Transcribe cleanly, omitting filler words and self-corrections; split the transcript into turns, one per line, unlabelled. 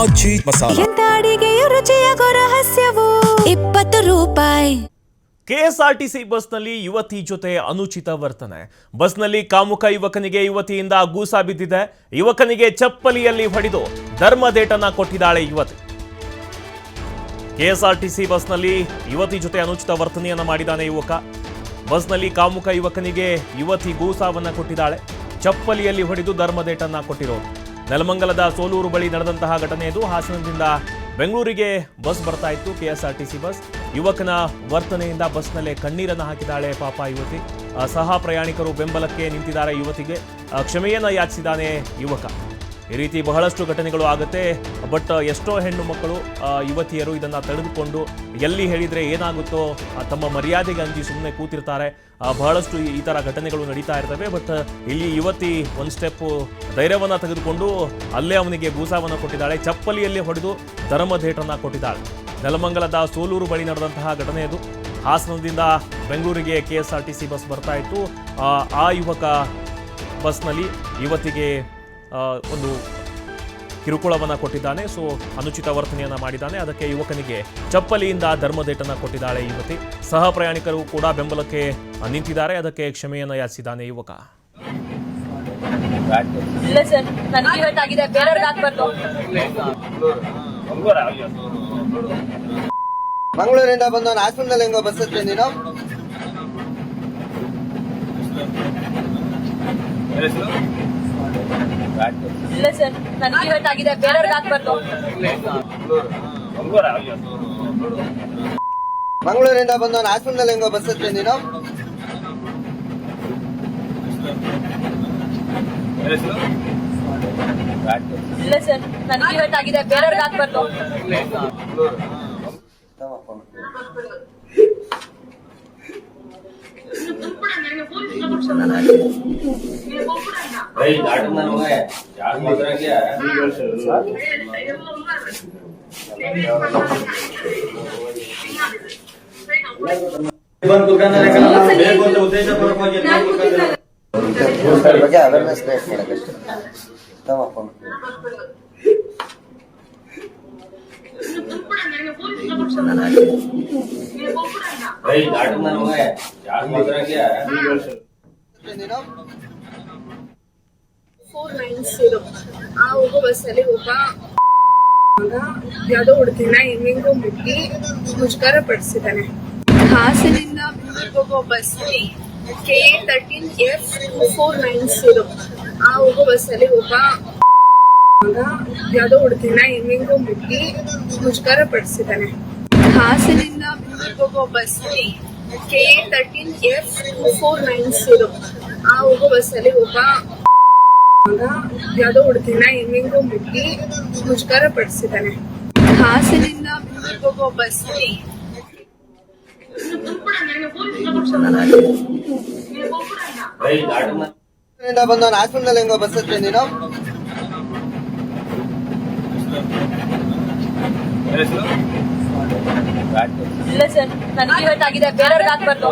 ಮಜ್ಜಿ ಮಸಾಲ.
ಎಂತ ಅಡಿಗೆಯ ರುಚಿಯಾಗೋ ರಹಸ್ಯವು 20 ರೂಪಾಯಿ.
ಕೆಎಸ್ಆರ್ಟಿಸಿ ಬಸ್ನಲ್ಲಿ ಯುವತಿ ಜೊತೆ ಅನುಚಿತ ವರ್ತನೆ. ಬಸ್ನಲ್ಲಿ ಕಾಮುಕ ಯುವಕನಿಗೆ ಯುವತಿಯಿಂದ ಗೂಸಾ ಬಿದ್ದಿದೆ. ಯುವಕನಿಗೆ ಚಪ್ಪಲಿಯಲ್ಲಿ ಹೊಡೆದು ಧರ್ಮದೇಟನ್ನ ಕೊಟ್ಟಿದ್ದಾಳೆ ಯುವತಿ. ಕೆಎಸ್ಆರ್ಟಿಸಿ ಬಸ್ನಲ್ಲಿ ಯುವತಿ ಜೊತೆ ಅನುಚಿತ ವರ್ತನೆಯನ್ನ ಮಾಡಿದ್ದಾನೆ ಯುವಕ. ಬಸ್ನಲ್ಲಿ ಕಾಮುಕ ಯುವಕನಿಗೆ ಯುವತಿ ಗೂಸಾವನ್ನ ಕೊಟ್ಟಿದ್ದಾಳೆ. ಚಪ್ಪಲಿಯಲ್ಲಿ ಹೊಡೆದು ಧರ್ಮದೇಟನ್ನ ಕೊಟ್ಟಿರೋದು. ನೆಲಮಂಗಲದ ಸೋಲೂರು ಬಳಿ ನಡೆದಂತಹ ಘಟನೆ ಇದು. ಹಾಸನದಿಂದ ಬೆಂಗಳೂರಿಗೆ ಬಸ್ ಬರ್ತಾ ಇತ್ತು, ಕೆಎಸ್ಆರ್ಟಿಸಿ ಬಸ್. ಯುವಕನ ವರ್ತನೆಯಿಂದ ಬಸ್ನಲ್ಲೇ ಕಣ್ಣೀರನ್ನು ಹಾಕಿದ್ದಾಳೆ ಪಾಪ ಯುವತಿ. ಸಹ ಪ್ರಯಾಣಿಕರು ಬೆಂಬಲಕ್ಕೆ ನಿಂತಿದ್ದಾರೆ ಯುವತಿಗೆ. ಕ್ಷಮೆಯನ್ನ ಯಾಚಿಸಿದ್ದಾನೆ ಯುವಕ. ಈ ರೀತಿ ಬಹಳಷ್ಟು ಘಟನೆಗಳು ಆಗುತ್ತೆ. ಬಟ್ ಎಷ್ಟೋ ಹೆಣ್ಣು ಮಕ್ಕಳು ಯುವತಿಯರು ಇದನ್ನು ತಡೆದುಕೊಂಡು ಎಲ್ಲಿ ಹೇಳಿದರೆ ಏನಾಗುತ್ತೋ ತಮ್ಮ ಮರ್ಯಾದೆಗೆ ಅಂಜಿ ಸುಮ್ಮನೆ ಕೂತಿರ್ತಾರೆ. ಬಹಳಷ್ಟು ಈ ಥರ ಘಟನೆಗಳು ನಡೀತಾ ಇರ್ತವೆ. ಬಟ್ ಇಲ್ಲಿ ಯುವತಿ ಒಂದು ಸ್ಟೆಪ್ಪು ಧೈರ್ಯವನ್ನು ತೆಗೆದುಕೊಂಡು ಅಲ್ಲೇ ಅವನಿಗೆ ಗೂಸಾವನ್ನು ಕೊಟ್ಟಿದ್ದಾಳೆ. ಚಪ್ಪಲಿಯಲ್ಲಿ ಹೊಡೆದು ಧರ್ಮದೇಟನ್ನು ಕೊಟ್ಟಿದ್ದಾಳೆ. ನೆಲಮಂಗಲದ ಸೋಲೂರು ಬಳಿ ನಡೆದಂತಹ ಘಟನೆ ಇದು. ಹಾಸನದಿಂದ ಬೆಂಗಳೂರಿಗೆ ಕೆಎಸ್ಆರ್ಟಿಸಿ ಬಸ್ ಬರ್ತಾ ಇತ್ತು. ಆ ಯುವಕ ಬಸ್ನಲ್ಲಿ ಯುವತಿಗೆ ಒಂದು ಕಿರುಕುಳವನ್ನು ಕೊಟ್ಟಿದ್ದಾನೆ. ಸೊ ಅನುಚಿತ ವರ್ತನೆಯನ್ನು ಮಾಡಿದ್ದಾನೆ. ಅದಕ್ಕೆ ಯುವಕನಿಗೆ ಚಪ್ಪಲಿಯಿಂದ ಧರ್ಮದೇಟನ್ನು ಕೊಟ್ಟಿದ್ದಾಳೆ ಯುವತಿ. ಸಹ ಪ್ರಯಾಣಿಕರು ಕೂಡ ಬೆಂಬಲಕ್ಕೆ ನಿಂತಿದ್ದಾರೆ. ಅದಕ್ಕೆ ಕ್ಷಮೆಯನ್ನು ಯಾಚಿಸಿದ್ದಾನೆ ಯುವಕ.
ಇಲ್ಲ ಸರ್, ನನಗೆ ಹರ್ಟ್ ಆಗಿದೆ, ಬೇರೆಯವ್ರಿಗೆ ಆಗ್ಬಾರ್ದು.
ಮಂಗಳೂರಿಂದ ಬಂದು ಹಾಸನದಲ್ಲಿ ಹೆಂಗೋ ಬಸ್ ಹತ್ತಿ ನೀನು?
ಇಲ್ಲ ಸರ್, ನನಗೆ ಹರ್ಟ್ ಆಗಿದೆ, ಬೇರೆಯವ್ರಿಗೆ ಆಗ್ಬಾರ್ದು.
ಮಂಗಳೂರಿಂದ ಬಂದು ಹಾಸನದಲ್ಲಿ ಹೆಂಗೋ ಬಸ್ ಹತ್ತಿ ನೀನು?
ಇಲ್ಲ ಸರ್, ನನಗೆ ಹರ್ಟ್ ಆಗಿದೆ, ಬೇರೆಯವ್ರಿಗೆ ಆಗ್ಬಾರ್ದು.
ಬಗ್ಗೆ ಅವೇರ್ನೆಸ್ ಕ್ರಿಯೇಟ್ ಮಾಡಬೇಕಷ್ಟೇ.
ಆ ಹೋಗೋ ಬಸ್ಸಲ್ಲಿ ಒಬ್ಬ ಯಾವುದೋ ಹುಡುಗಿನ ಹೆಂಗೆಂಗೋ ಮುಟ್ಟಿ ಮುಜುಗರ ಪಡಿಸಿದ್ದಾನೆ. ಹಾಸನಿಂದ ಬೆಂಗಳೂರಿಗೆ ಹೋಗೋ ಬಸ್ಸಲ್ಲಿ KA13F2490 ಆ ಹೋಗೋ ಬಸ್ಸಲ್ಲಿ ಒಬ್ಬ ಯಾವುದೋ ಹುಡುಗಿನ ಹೆಂಗೆಂಗೋ ಮುಟ್ಟಿ ಮುಜುಗರ ಪಡಿಸಿದ್ದಾನೆ. ಹಾಸನಿಂದ ಬೆಂಗಳೂರಿಗೆ ಹೋಗೋ ಬಸ್ಸಲ್ಲಿ KA13F2490 ಆ ಹೋಗೋ ಬಸ್ಸಲ್ಲಿ ಒಬ್ಬ ಯಾವುದೋ ಹುಡುಗಿನ ಹೆಂಗೆಂಗೋ ಮುಟ್ಟಿ ಮುಜುಗರ ಪಡಿಸಿದ್ದಾನೆ. ಹಾಸನಿಂದ ಬೆಂಗಳೂರಿಗೆ ಹೋಗೋ ಬಸ್ಸಲ್ಲಿ
ಬಂದು ಹಾಸನದಲ್ಲಿ ಹೆಂಗೋ ಬಸ್ ಹತ್ತಿ ನೀನು?
ಇಲ್ಲ ಸರ್, ನನಗೆ ಹರ್ಟ್ ಆಗಿದೆ, ಬೇರೆಯವ್ರಿಗೆ ಆಗ್ಬಾರ್ದು.